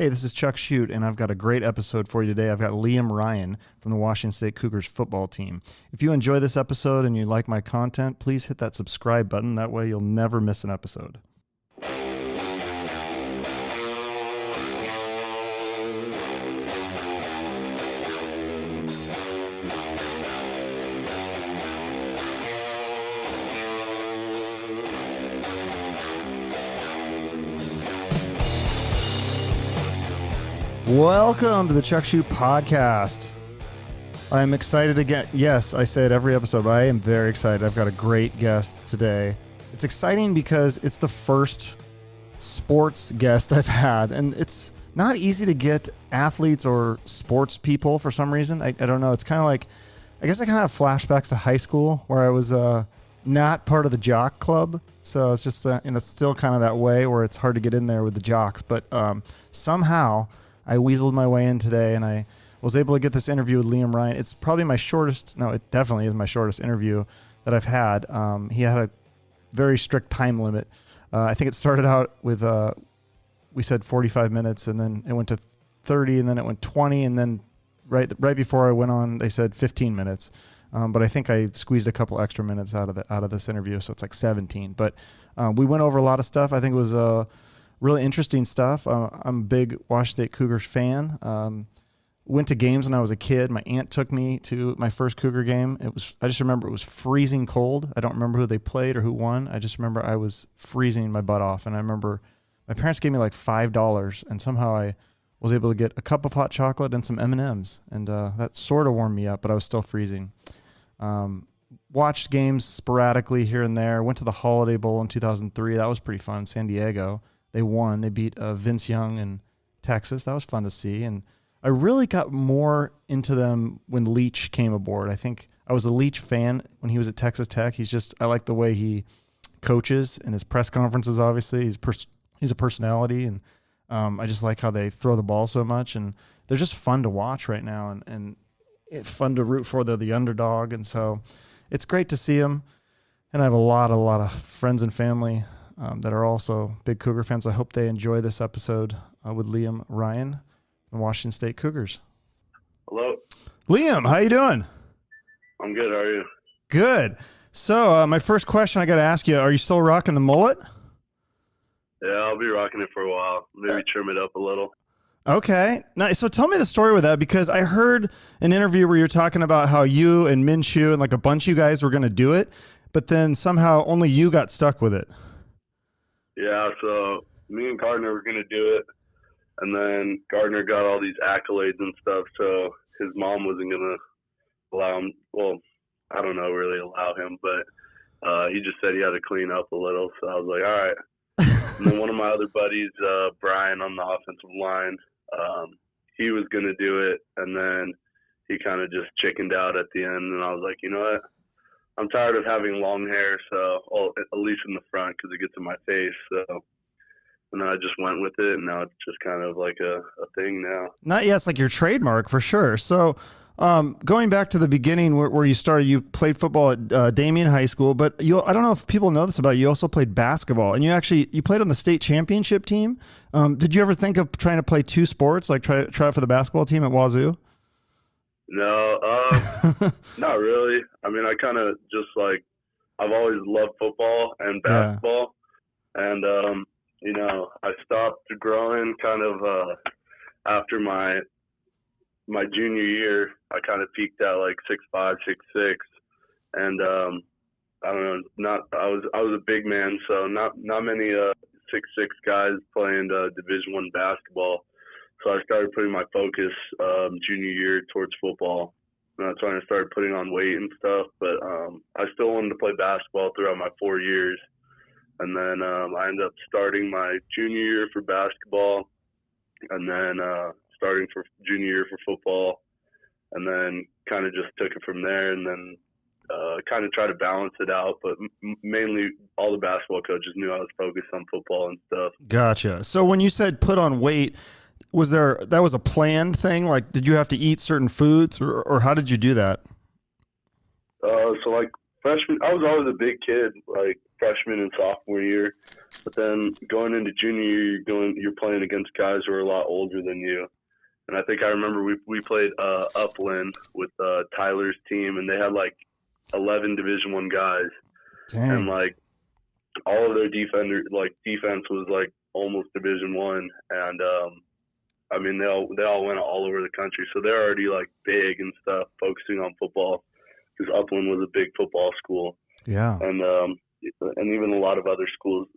Hey, this is Chuck Shute, and I've got a great episode for you today. I've got Liam Ryan from the Washington State Cougars football team. If you enjoy this episode and you like my content, please hit that subscribe button. That way you'll never miss an episode. Welcome to the Chuck Shute podcast. I'm excited again. Yes, I say it every episode, but I am very excited. I've got a great guest today. It's exciting because it's the first sports guest I've had, and it's not easy to get athletes or sports people for some reason. I don't know. It's kind of like, I guess I kind of have flashbacks to high school where I was not part of the jock club. So it's just, it's still kind of that way where it's hard to get in there with the jocks. But somehow I weaseled my way in today, and I was able to get this interview with Liam Ryan. It's probably my shortest, no, it definitely is my shortest interview that I've had. He had a very strict time limit. I think it started out with, we said 45 minutes, and then it went to 30, and then it went 20, and then right before I went on, they said 15 minutes. But I think I squeezed a couple extra minutes out of this interview, so it's like 17. But we went over a lot of stuff. I think it was really interesting stuff. I'm a big Washington State Cougars fan. Went to games when I was a kid. My aunt took me to my first Cougar game. I just remember it was freezing cold. I don't remember who they played or who won. I just remember I was freezing my butt off. And I remember my parents gave me like $5, and somehow I was able to get a cup of hot chocolate and some M&Ms. And that sort of warmed me up, but I was still freezing. Watched games sporadically here and there. Went to the Holiday Bowl in 2003. That was pretty fun. San Diego. They won. They beat Vince Young in Texas. That was fun to see. And I really got more into them when Leach came aboard. I think I was a Leach fan when he was at Texas Tech. I like the way he coaches and his press conferences, obviously. He's a personality, and I just like how they throw the ball so much. And they're just fun to watch right now, and it's fun to root for. They're the underdog, and so it's great to see them. And I have a lot of friends and family that are also big Cougar fans. I hope they enjoy this episode with Liam Ryan from Washington State Cougars. Hello. Liam, how you doing? I'm good. How are you? Good. So my first question I got to ask you, are you still rocking the mullet? Yeah, I'll be rocking it for a while. Maybe trim it up a little. Okay. Nice. So tell me the story with that, because I heard an interview where you're talking about how you and Minshew and like a bunch of you guys were going to do it, but then somehow only you got stuck with it. Yeah, so me and Gardner were going to do it, and then Gardner got all these accolades and stuff, so his mom wasn't going to allow him. Well, I don't know really allow him, but he just said he had to clean up a little, so I was like, all right. And then one of my other buddies, Brian on the offensive line, he was going to do it, and then he kind of just chickened out at the end, and I was like, you know what? I'm tired of having long hair, so at least in the front because it gets in my face. So, and then I just went with it, and now it's just kind of like a thing now. Not yet. It's like your trademark for sure. So going back to the beginning where you started, you played football at Damien High School, but I don't know if people know this about you. You also played basketball, and you played on the state championship team. Did you ever think of trying to play two sports, like try out for the basketball team at Wazoo? No, not really. I mean, I kind of just like, I've always loved football and basketball. Yeah. And, I stopped growing kind of after my junior year. I kind of peaked at like 6'5", 6'6", and I don't know. I was a big man, so not many 6'6" guys playing Division I basketball. So I started putting my focus junior year towards football. And that's when I started putting on weight and stuff. But I still wanted to play basketball throughout my 4 years. And then I ended up starting my junior year for basketball, and then starting for junior year for football, and then kind of just took it from there, and then kind of try to balance it out. But mainly all the basketball coaches knew I was focused on football and stuff. Gotcha. So when you said put on weight, that was a planned thing? Like, did you have to eat certain foods, or how did you do that? So like freshman, I was always a big kid, like freshman and sophomore year. But then going into junior year, you're playing against guys who are a lot older than you. And I think I remember we played Upland with Tyler's team, and they had like 11 Division I guys. Dang. And like all of their defense was like almost Division I, and I mean they all went all over the country, so they're already like big and stuff, focusing on football, because Upland was a big football school. Yeah. And even a lot of other schools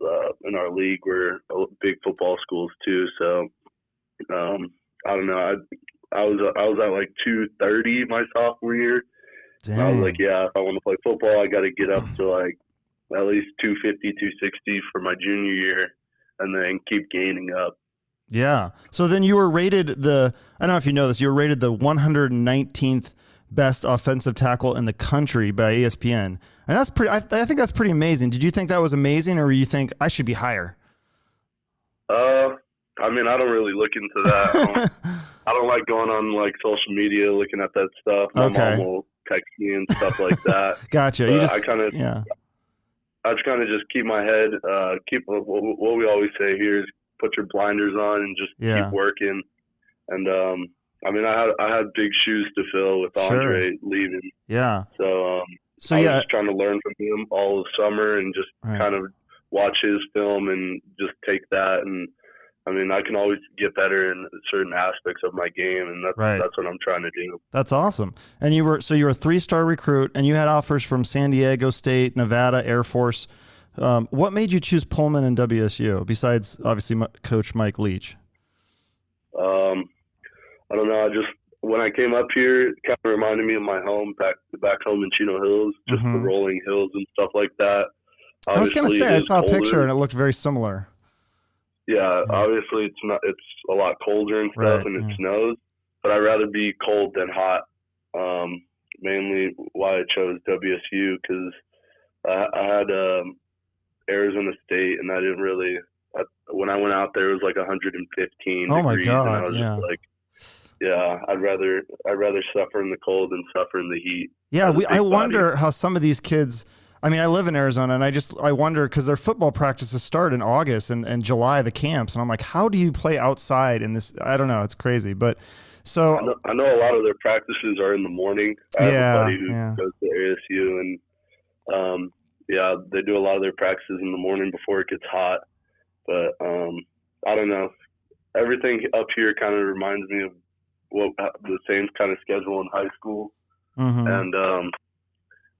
in our league were big football schools too. So I don't know. I was at like 230 my sophomore year. Dang. I was like, yeah, if I want to play football, I got to get up to like at least 250, 260 for my junior year, and then keep gaining up. Yeah. So then you were rated I don't know if you know this, you were rated the 119th best offensive tackle in the country by ESPN. And that's pretty, I think that's pretty amazing. Did you think that was amazing, or you think I should be higher? I mean, I don't really look into that. I don't like going on like social media looking at that stuff. My mom will text me and stuff like that. Gotcha. You just, I just kind of just keep my head, keep what we always say here is put your blinders on and just keep working. And I mean, I had big shoes to fill with Andre leaving. Yeah. So I was just trying to learn from him all of summer and just kind of watch his film and just take that. And I mean, I can always get better in certain aspects of my game, and that's what I'm trying to do. That's awesome. And you were a 3-star recruit, and you had offers from San Diego State, Nevada, Air Force. What made you choose Pullman and WSU besides obviously Coach Mike Leach? I don't know. When I came up here, it kind of reminded me of my home back home in Chino Hills, just the rolling hills and stuff like that. Obviously, I was going to say, I saw a picture and it looked very similar. Yeah, obviously it's a lot colder and stuff, and it snows, but I'd rather be cold than hot. Mainly why I chose WSU, because I had Arizona State, and I didn't really. When I went out there, it was like 115 oh degrees, my God, and I was just like, yeah, I'd rather suffer in the cold than suffer in the heat. Yeah, I wonder how some of these kids. I mean, I live in Arizona, and I wonder, because their football practices start in August and July, the camps, and I'm like, how do you play outside in this? I don't know, it's crazy, but so I know a lot of their practices are in the morning. I have a buddy who goes to ASU, and they do a lot of their practices in the morning before it gets hot. But I don't know, everything up here kind of reminds me of the same kind of schedule in high school,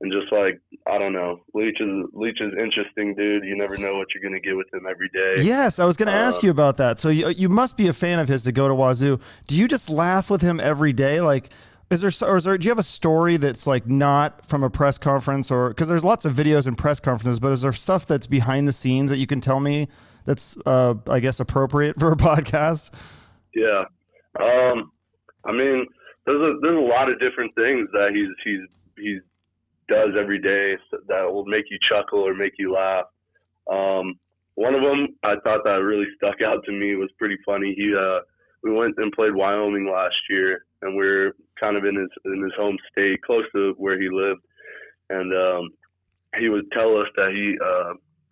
and just like, I don't know, Leach is interesting, dude. You never know what you're going to get with him every day. Yes, I was going to ask you about that. So you must be a fan of his to go to Wazoo. Do you just laugh with him every day? Like, do you have a story that's like not from a press conference, or because there's lots of videos and press conferences, but is there stuff that's behind the scenes that you can tell me that's, I guess, appropriate for a podcast? Yeah. I mean, there's a lot of different things that he's does every day that will make you chuckle or make you laugh. One of them I thought that really stuck out to me was pretty funny. We went and played Wyoming last year, and we were kind of in his home state, close to where he lived, and he would tell us that he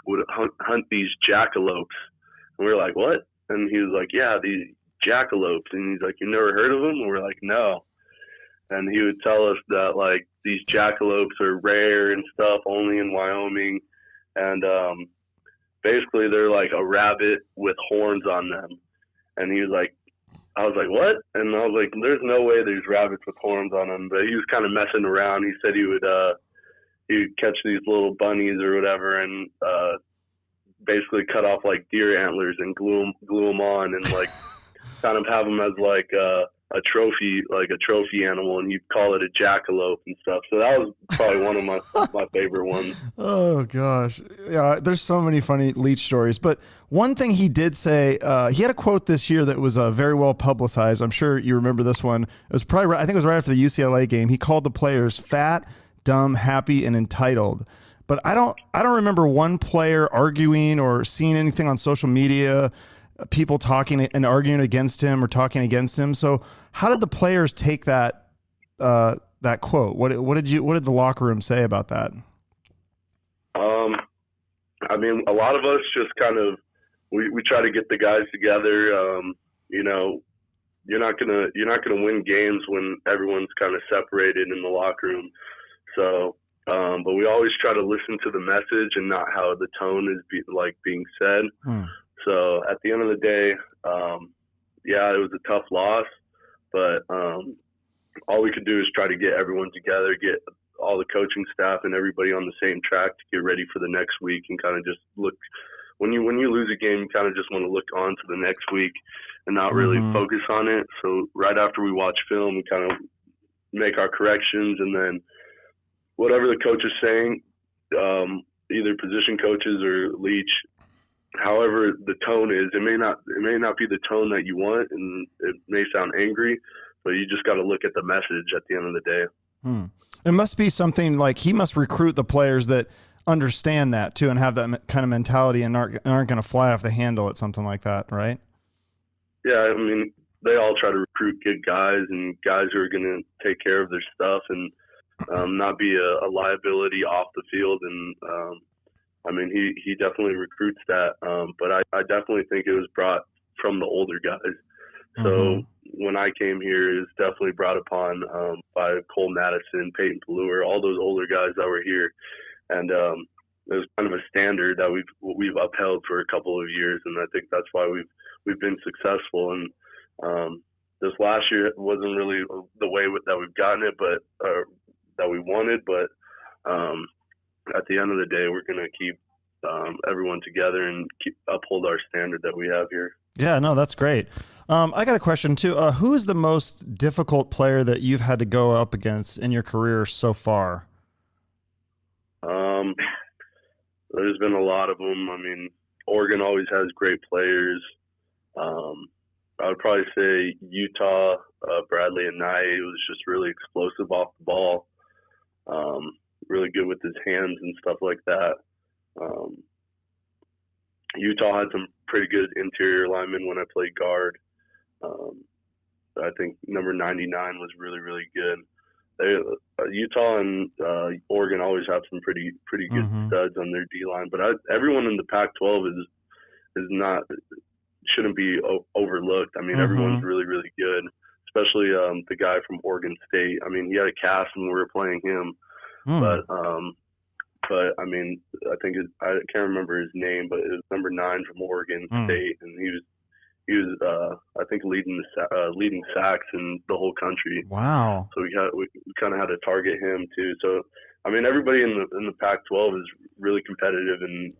would hunt these jackalopes, and we were like, what? And he was like, yeah, these jackalopes. And he's like, you never heard of them? And we're like, no. And he would tell us that like these jackalopes are rare and stuff, only in Wyoming, and basically they're like a rabbit with horns on them. And he was like, I was like, what? And I was like, there's no way there's rabbits with horns on them. But he was kind of messing around. He said he would catch these little bunnies or whatever, and basically cut off like deer antlers and glue them on, and like kind of have them as like a trophy animal, and you'd call it a jackalope and stuff. So that was probably one of my favorite ones. Oh gosh. Yeah. There's so many funny Leach stories, but one thing he did say, he had a quote this year that was very well publicized. I'm sure you remember this one. It was probably, I think it was right after the UCLA game. He called the players fat, dumb, happy, and entitled. But I don't remember one player arguing or seeing anything on social media, people talking and arguing against him or talking against him. So how did the players take that quote? What did the locker room say about that? I mean, a lot of us just kind of we try to get the guys together. You know, you're not gonna win games when everyone's kind of separated in the locker room. So, but we always try to listen to the message and not how the tone is being said. So at the end of the day, yeah, it was a tough loss, but all we could do is try to get everyone together, get all the coaching staff and everybody on the same track to get ready for the next week, and kind of just look. When you lose a game, you kind of just want to look on to the next week and not really focus on it. So right after we watch film, we kind of make our corrections, and then whatever the coach is saying, either position coaches or Leach, however the tone is, it may not be the tone that you want, and it may sound angry, but you just got to look at the message at the end of the day. It must be something like he must recruit the players that understand that too and have that kind of mentality and aren't going to fly off the handle at something like that, right? Yeah, I mean, they all try to recruit good guys and guys who are going to take care of their stuff and not be a liability off the field. And I mean, he definitely recruits that, but I definitely think it was brought from the older guys. So when I came here, it was definitely brought upon by Cole Madison, Peyton Pallure, all those older guys that were here. And it was kind of a standard that we've upheld for a couple of years, and I think that's why we've been successful. And this last year wasn't really the way that we've gotten it, but that we wanted. But at the end of the day, we're going to keep everyone together and uphold our standard that we have here. Yeah, no, that's great. I got a question too. Who is the most difficult player that you've had to go up against in your career so far? There's been a lot of them. I mean, Oregon always has great players. I would probably say Utah, Bradley and Nye was just really explosive off the ball, really good with his hands and stuff like that. Utah had some pretty good interior linemen when I played guard. I think number 99 was really, really good. Utah and Oregon always have some pretty good studs on their D line, but everyone in the Pac-12 shouldn't be overlooked. I mean, everyone's really, really good, especially the guy from Oregon State. I mean, he had a cast when we were playing him, but I mean, I can't remember his name, but it was number 9 from Oregon State, and he was I think leading sacks in the whole country. Wow! So we kind of had to target him too. So I mean, everybody in the Pac-12 is really competitive and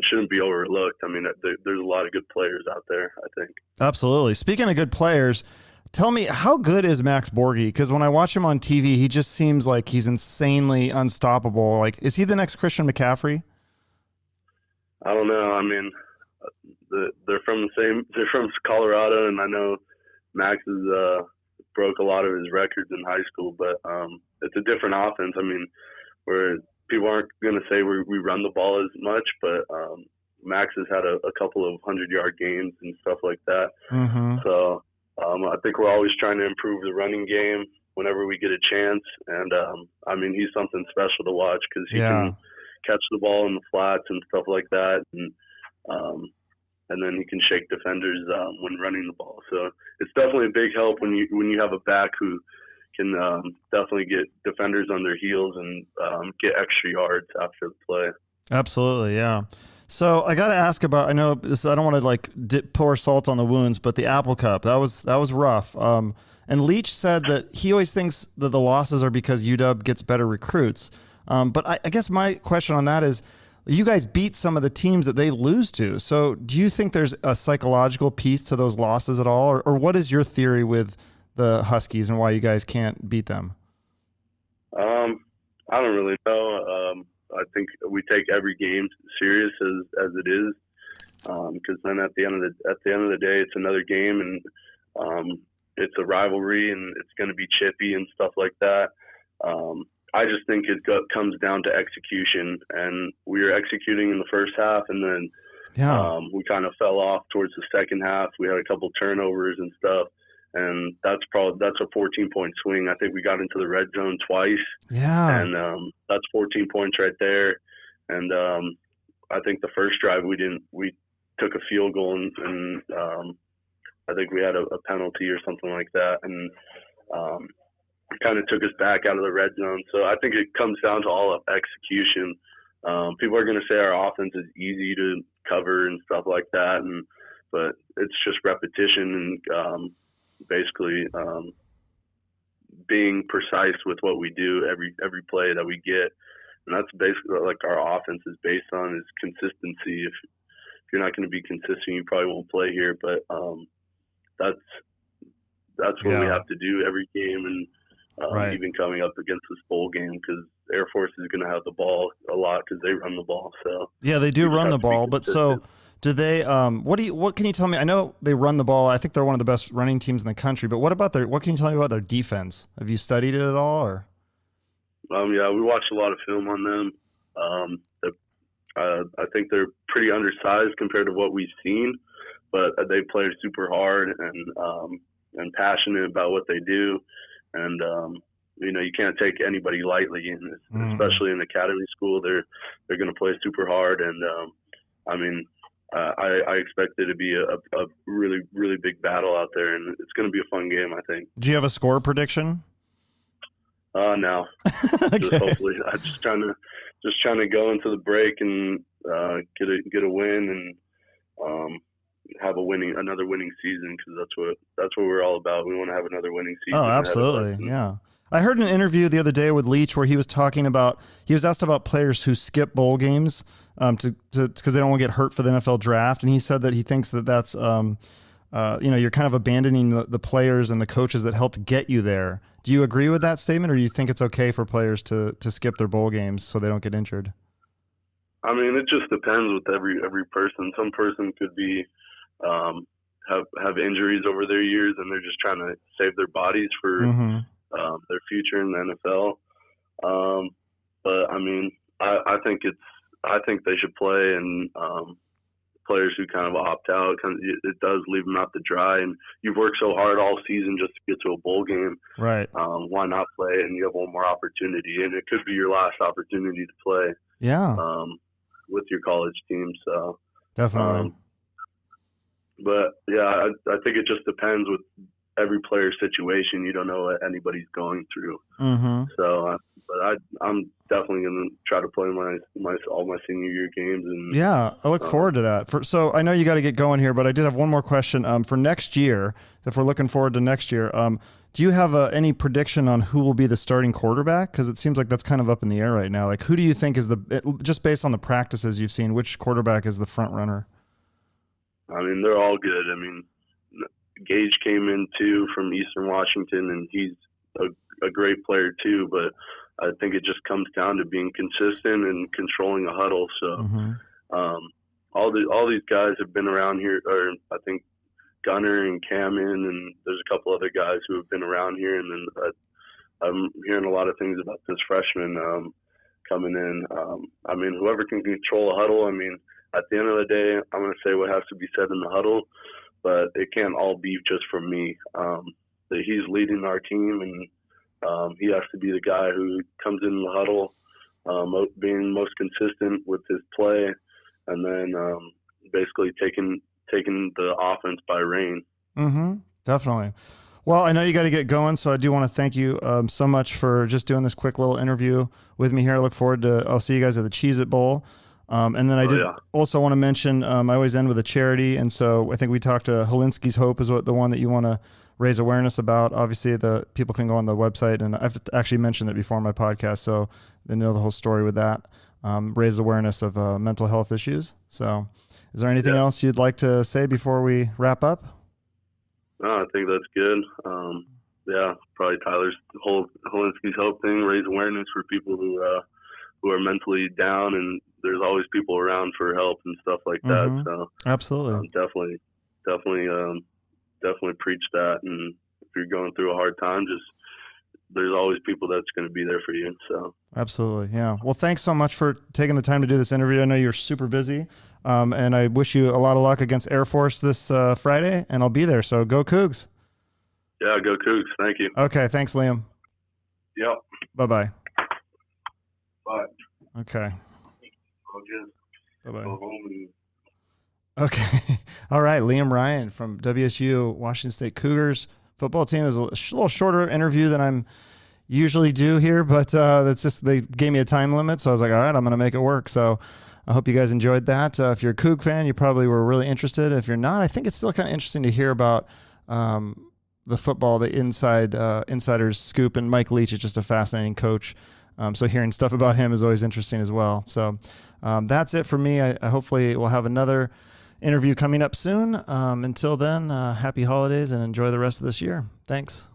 shouldn't be overlooked. I mean, there's a lot of good players out there, I think. Absolutely. Speaking of good players, tell me, how good is Max Borghi? Because when I watch him on TV, he just seems like he's insanely unstoppable. Like, is he the next Christian McCaffrey? I don't know. I mean, they're from Colorado, and I know Max has broke a lot of his records in high school, but it's a different offense. I mean, where people aren't going to say we run the ball as much, but Max has had a couple of 100-yard games and stuff like that. So I think we're always trying to improve the running game whenever we get a chance. And I mean, he's something special to watch because he can catch the ball in the flats and stuff like that. And then he can shake defenders when running the ball. So it's definitely a big help when you have a back who can definitely get defenders on their heels and get extra yards after the play. Absolutely, yeah. So I got to ask about, I know this, I don't want to pour salt on the wounds, but the Apple Cup, that was rough. And Leach said that he always thinks that the losses are because UW gets better recruits. But I guess my question on that is, you guys beat some of the teams that they lose to. So do you think there's a psychological piece to those losses at all? Or what is your theory with the Huskies and why you guys can't beat them? I don't really know. I think we take every game serious as it is, because then at the end of the day, it's another game, and it's a rivalry, and it's going to be chippy and stuff like that. I just think it comes down to execution, and we were executing in the first half, and then we kind of fell off towards the second half. We had a couple turnovers and stuff, and that's a 14-point swing. I think we got into the red zone twice, and that's 14 points right there. and I think the first drive we took a field goal, and I think we had a penalty or something like that, and kind of took us back out of the red zone. So I think it comes down to all of execution. People are going to say our offense is easy to cover and stuff like that, but it's just repetition and basically being precise with what we do every play that we get. And that's basically like our offense is based on is consistency. If you're not going to be consistent, you probably won't play here. But that's what we have to do every game, and even coming up against this bowl game, because Air Force is going to have the ball a lot because they run the ball. So yeah, they do run the ball. But so do they? What can you tell me? I know they run the ball. I think they're one of the best running teams in the country. But what can you tell me about their defense? Have you studied it at all, or? Yeah, we watched a lot of film on them. I think they're pretty undersized compared to what we've seen, but they play super hard and passionate about what they do. And you can't take anybody lightly, and especially in academy school, they're going to play super hard. And I expect it to be a really, really big battle out there, and it's going to be a fun game, I think. Do you have a score prediction? No. Okay. Just hopefully, I'm just trying to go into the break and get a win and have another winning season, because that's what we're all about. We want to have another winning season. Oh, absolutely, yeah. I heard an interview the other day with Leach where he was asked about players who skip bowl games because they don't want to get hurt for the NFL draft, and he said that he thinks that's you're kind of abandoning the players and the coaches that helped get you there. Do you agree with that statement, or do you think it's okay for players to skip their bowl games so they don't get injured? I mean, it just depends with every person. Some person could be have injuries over their years, and they're just trying to save their bodies for their future in the NFL. But I mean, I think they should play, and players who kind of opt out, it does leave them out to dry. And you've worked so hard all season just to get to a bowl game, right? Why not play? And you have one more opportunity, and it could be your last opportunity to play. Yeah. With your college team, so definitely. But yeah, I think it just depends with every player's situation. You don't know what anybody's going through. So, but I'm definitely going to try to play all my senior year games. And yeah, I look forward to that. So I know you got to get going here, but I did have one more question. For next year, if we're looking forward to next year, do you have any prediction on who will be the starting quarterback? Because it seems like that's kind of up in the air right now. Like, who do you think is just based on the practices you've seen, which quarterback is the front runner? I mean, they're all good. I mean, Gage came in too from Eastern Washington, and he's a great player too. But I think it just comes down to being consistent and controlling a huddle. So all these guys have been around here, or I think Gunner and Cameron, and there's a couple other guys who have been around here. And then I'm hearing a lot of things about this freshman coming in. I mean, whoever can control a huddle, I mean, at the end of the day, I'm going to say what has to be said in the huddle, but it can't all be just from me. That he's leading our team, and he has to be the guy who comes in the huddle, being most consistent with his play, and then basically taking the offense by reign. Definitely. Well, I know you got to get going, so I do want to thank you so much for just doing this quick little interview with me here. I look forward to I'll see you guys at the Cheez-It Bowl. And then I did also want to mention, I always end with a charity. And so I think we talked to Hilinski's Hope is the one that you want to raise awareness about. Obviously, the people can go on the website, and I've actually mentioned it before on my podcast, so they know the whole story with that. Raise awareness of mental health issues. So is there anything else you'd like to say before we wrap up? No, I think that's good. Probably Tyler's whole Hilinski's Hope thing, raise awareness for people who are mentally down, and there's always people around for help and stuff like that. So absolutely, definitely preach that. And if you're going through a hard time, there's always people that's going to be there for you. So absolutely, yeah. Well, thanks so much for taking the time to do this interview. I know you're super busy, and I wish you a lot of luck against Air Force this Friday, and I'll be there. So go Cougs! Yeah, go Cougs! Thank you. Okay, thanks, Liam. Yep. Bye-bye. Bye. Okay. I'll just Bye-bye. go home and. Okay. All right. Liam Ryan from WSU Washington State Cougars football team. Is a little shorter interview than I'm usually do here, but that's just, they gave me a time limit. So I was like, all right, I'm going to make it work. So I hope you guys enjoyed that. If you're a Coug fan, you probably were really interested. If you're not, I think it's still kind of interesting to hear about the football, the insider's scoop. And Mike Leach is just a fascinating coach. So hearing stuff about him is always interesting as well. So that's it for me. I hopefully we'll have another interview coming up soon. Until then, happy holidays and enjoy the rest of this year. Thanks.